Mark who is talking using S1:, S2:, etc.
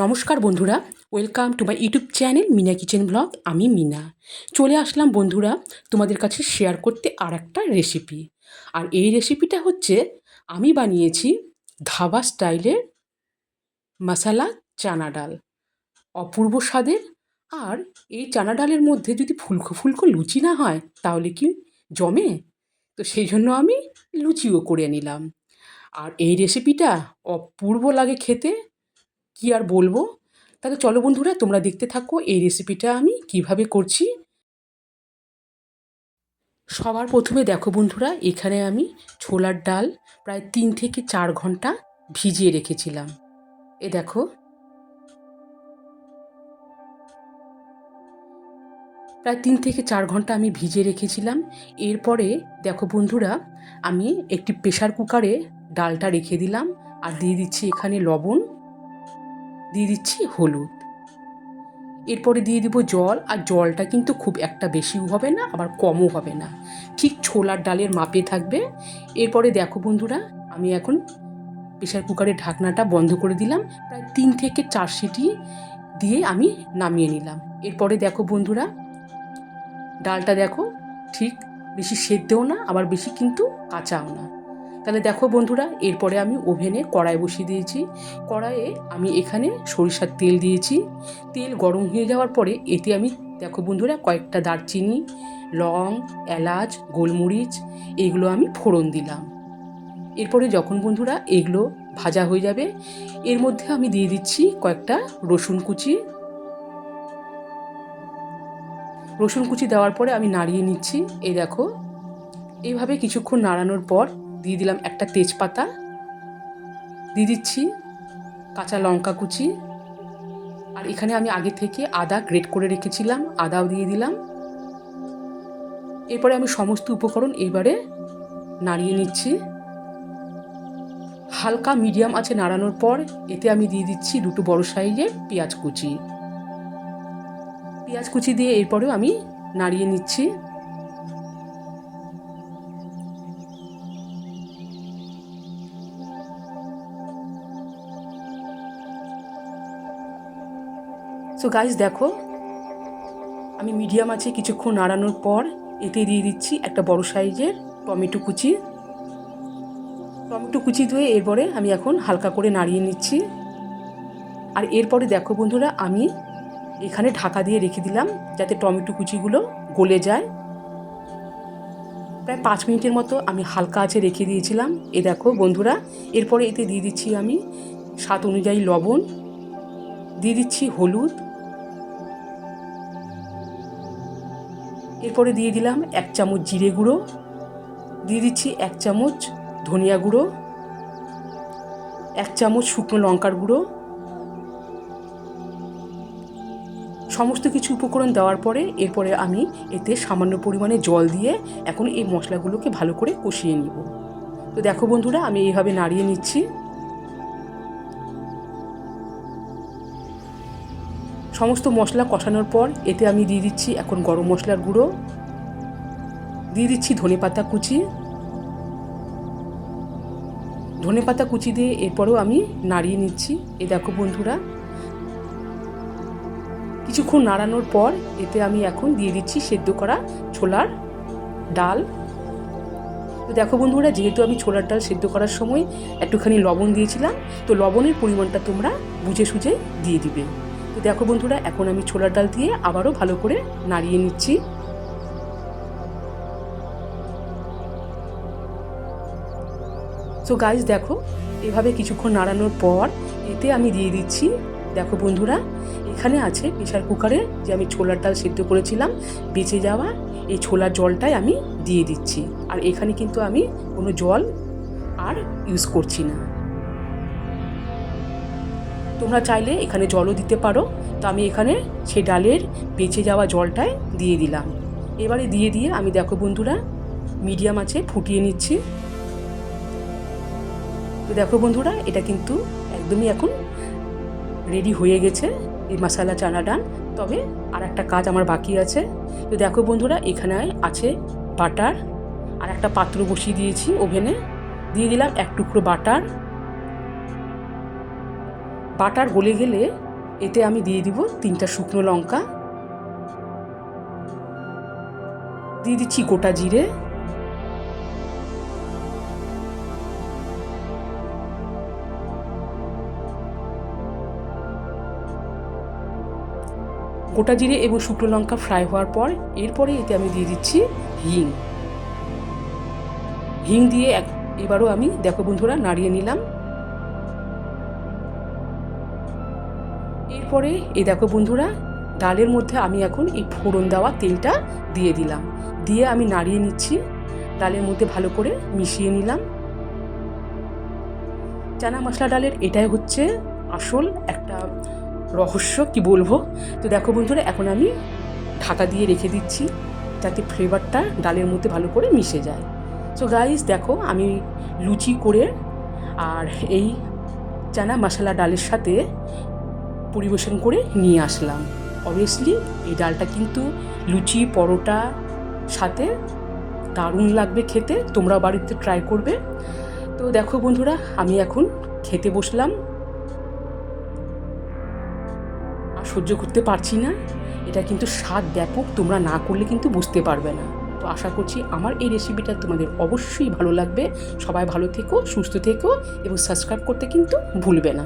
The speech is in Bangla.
S1: নমস্কার বন্ধুরা, welcome to my YouTube channel Mina kitchen blog. আমি মিনা চলে আসলাম বন্ধুরা তোমাদের কাছে শেয়ার করতে আর একটা রেসিপি। আর এই রেসিপিটা হচ্ছে আমি বানিয়েছি ধাবা স্টাইলের মশালা চানা ডাল, অপূর্ব স্বাদের। আর এই চানা ডালের মধ্যে যদি ফুলকো ফুলকো লুচি না হয় তাহলে কি জমে? তো সেই জন্য আমি লুচিও করে নিলাম। আর এই রেসিপিটা অপূর্ব লাগে খেতে, কি আর বলবো। তাহলে চলো বন্ধুরা, তোমরা দেখতে থাকো এই রেসিপিটা আমি কিভাবে করছি। সবার প্রথমে দেখো বন্ধুরা, এখানে আমি ছোলার ডাল প্রায় 3 থেকে 4 ঘন্টা ভিজিয়ে রেখেছিলাম। এ দেখো, প্রায় 3 থেকে 4 ঘন্টা আমি ভিজিয়ে রেখেছিলাম। এরপরে দেখো বন্ধুরা, আমি একটি প্রেশার কুকারে ডালটা রেখে দিলাম। আর দিয়ে দিচ্ছি এখানে লবণ, দিয়ে দিচ্ছি হলুদ, এরপরে দিয়ে দিব জল। আর জলটা কিন্তু খুব একটা বেশিও হবে না আবার কমও হবে না, ঠিক ছোলার ডালের মাপে থাকবে। এরপরে দেখো বন্ধুরা, আমি এখন প্রেশার কুকারের ঢাকনাটা বন্ধ করে দিলাম। প্রায় 3 থেকে 4 সিটি দিয়ে আমি নামিয়ে নিলাম। এরপরে দেখো বন্ধুরা, ডালটা দেখো ঠিক বেশি সেদ্ধও না আবার বেশি কিন্তু কাঁচাও না। তাহলে দেখো বন্ধুরা, এরপরে আমি ওভেনে কড়াই বসিয়ে দিয়েছি। কড়াইয়ে আমি এখানে সরিষার তেল দিয়েছি। তেল গরম হয়ে যাওয়ার পরে এতে আমি দেখো বন্ধুরা কয়েকটা দারচিনি, লং, এলাচ, গোলমরিচ এগুলো আমি ফোড়ন দিলাম। এরপরে যখন বন্ধুরা এগুলো ভাজা হয়ে যাবে, এর মধ্যে আমি দিয়ে দিচ্ছি কয়েকটা রসুন কুচি। রসুন কুচি দেওয়ার পরে আমি নাড়িয়ে নিচ্ছি। এই দেখো, এইভাবে কিছুক্ষণ নাড়ানোর পর দিয়ে দিলাম একটা তেজপাতা, দিয়ে দিচ্ছি কাঁচা লঙ্কা কুচি। আর এখানে আমি আগে থেকে আদা গ্রেট করে রেখেছিলাম, আদাও দিয়ে দিলাম। এরপরে আমি সমস্ত উপকরণ এবারে নাড়িয়ে নিচ্ছি। হালকা মিডিয়াম আছে নাড়ানোর পর এতে আমি দিয়ে দিচ্ছি 2 বড় সাইজের পেঁয়াজ কুচি। পেঁয়াজ কুচি দিয়ে এরপরেও আমি নাড়িয়ে নিচ্ছি। সো গাইস দেখো, আমি মিডিয়াম আছে কিছুক্ষণ নাড়ানোর পর এতে দিয়ে দিচ্ছি একটা বড় সাইজের টমেটো কুচি। টমেটো কুচি দিয়ে এরপরে আমি এখন হালকা করে নাড়িয়ে নিচ্ছি। আর এরপরে দেখো বন্ধুরা, আমি এখানে ঢাকা দিয়ে রেখে দিলাম যাতে টমেটো কুচিগুলো গলে যায়। প্রায় 5 মিনিটের মতো আমি হালকা আঁচে রেখে দিয়েছিলাম। এ দেখো বন্ধুরা, এরপরে এতে দিয়ে দিচ্ছি আমি স্বাদ অনুযায়ী লবণ, দিয়ে দিচ্ছি হলুদ, এরপরে দিয়ে দিলাম 1 চামচ জিরে গুঁড়ো, দিয়ে দিচ্ছি 1 চামচ ধনিয়া গুঁড়ো, 1 চামচ শুকনো লঙ্কার গুঁড়ো। সমস্ত কিছু উপকরণ দেওয়ার পরে এরপরে আমি এতে সামান্য পরিমাণে জল দিয়ে এখন এই মশলাগুলোকে ভালো করে কষিয়ে নিব। তো দেখো বন্ধুরা, আমি এইভাবে নাড়িয়ে নিচ্ছি। সমস্ত মশলা কষানোর পর এতে আমি দিয়ে দিচ্ছি এখন গরম মশলার গুঁড়ো, দিয়ে দিচ্ছি ধনেপাতা কুচি। ধনেপাতা কুচি দিয়ে এরপরেও আমি নাড়িয়ে নিচ্ছি। এ দেখো বন্ধুরা, কিছুক্ষণ নাড়ানোর পর এতে আমি এখন দিয়ে দিচ্ছি সেদ্ধ করা ছোলার ডাল। তো দেখো বন্ধুরা, যেহেতু আমি ছোলার ডাল সেদ্ধ করার সময় একটুখানি লবণ দিয়েছিলাম, তো লবণের পরিমাণটা তোমরা বুঝে সুঝে দিয়ে দিবে। তো দেখো বন্ধুরা, এখন আমি ছোলার ডাল দিয়ে আবারও ভালো করে নাড়িয়ে নিচ্ছি। সো গাইস দেখো, এভাবে কিছুক্ষণ নাড়ানোর পর এতে আমি দিয়ে দিচ্ছি, দেখো বন্ধুরা, এখানে আছে প্রেশার কুকারে যে আমি ছোলার ডাল সেদ্ধ করেছিলাম বেঁচে যাওয়া এই ছোলার জলটাই আমি দিয়ে দিচ্ছি। আর এখানে কিন্তু আমি কোনো জল আর ইউজ করছি না। তোমরা চাইলে এখানে জলও দিতে পারো, তো আমি এখানে সেই ডালের বেঁচে যাওয়া জলটাই দিয়ে দিলাম। এবারে দিয়ে আমি দেখো বন্ধুরা মিডিয়াম আছে ফুটিয়ে নিচ্ছি। তো দেখো বন্ধুরা, এটা কিন্তু একদমই এখন রেডি হয়ে গেছে এই মশালা চানা ডাল। তবে আর একটা কাজ আমার বাকি আছে। তো দেখো বন্ধুরা, এখানে আছে বাটার। আর একটা পাত্র বসিয়ে দিয়েছি ওভেনে, দিয়ে দিলাম 1 টুকরো বাটার। বাটার গলে গেলে এতে আমি দিয়ে দিব 3টা শুকনো লঙ্কা, দিয়ে দিচ্ছি গোটা জিরে, গোটা জিরে এবং শুকনো লঙ্কা ফ্রাই হওয়ার পর এরপরে এতে আমি দিয়ে দিচ্ছি হিং। হিং দিয়ে এবারও আমি দেখো বন্ধুরা নাড়িয়ে নিলাম। এরপরে এই দেখো বন্ধুরা ডালের মধ্যে আমি এখন এই ফোড়ন দেওয়া তেলটা দিয়ে দিলাম, দিয়ে আমি নাড়িয়ে নিচ্ছি, ডালের মধ্যে ভালো করে মিশিয়ে নিলাম। চানা মশলা ডালের এটাই হচ্ছে আসল একটা রহস্য, কি বলবো। তো দেখো বন্ধুরা এখন আমি ঢাকা দিয়ে রেখে দিচ্ছি যাতে ফ্লেভারটা ডালের মধ্যে ভালো করে মিশে যায়। সো গাইস দেখো আমি লুচি করে আর এই চানা মশলা ডালের সাথে পরিবেশন করে নিয়ে আসলাম। অবভিয়াসলি এই ডালটা কিন্তু লুচি পরোটা সাথে দারুণ লাগবে খেতে, তোমরা বাড়িতে ট্রাই করবে। তো দেখো বন্ধুরা আমি এখন খেতে বসলাম, আর সহ্য করতে পারছি না, এটা কিন্তু স্বাদ ব্যাপক, তোমরা না করলে কিন্তু বুঝতে পারবে না। তো আশা করছি আমার এই রেসিপিটা তোমাদের অবশ্যই ভালো লাগবে। সবাই ভালো থেকো, সুস্থ থেকো এবং সাবস্ক্রাইব করতে কিন্তু ভুলবে না।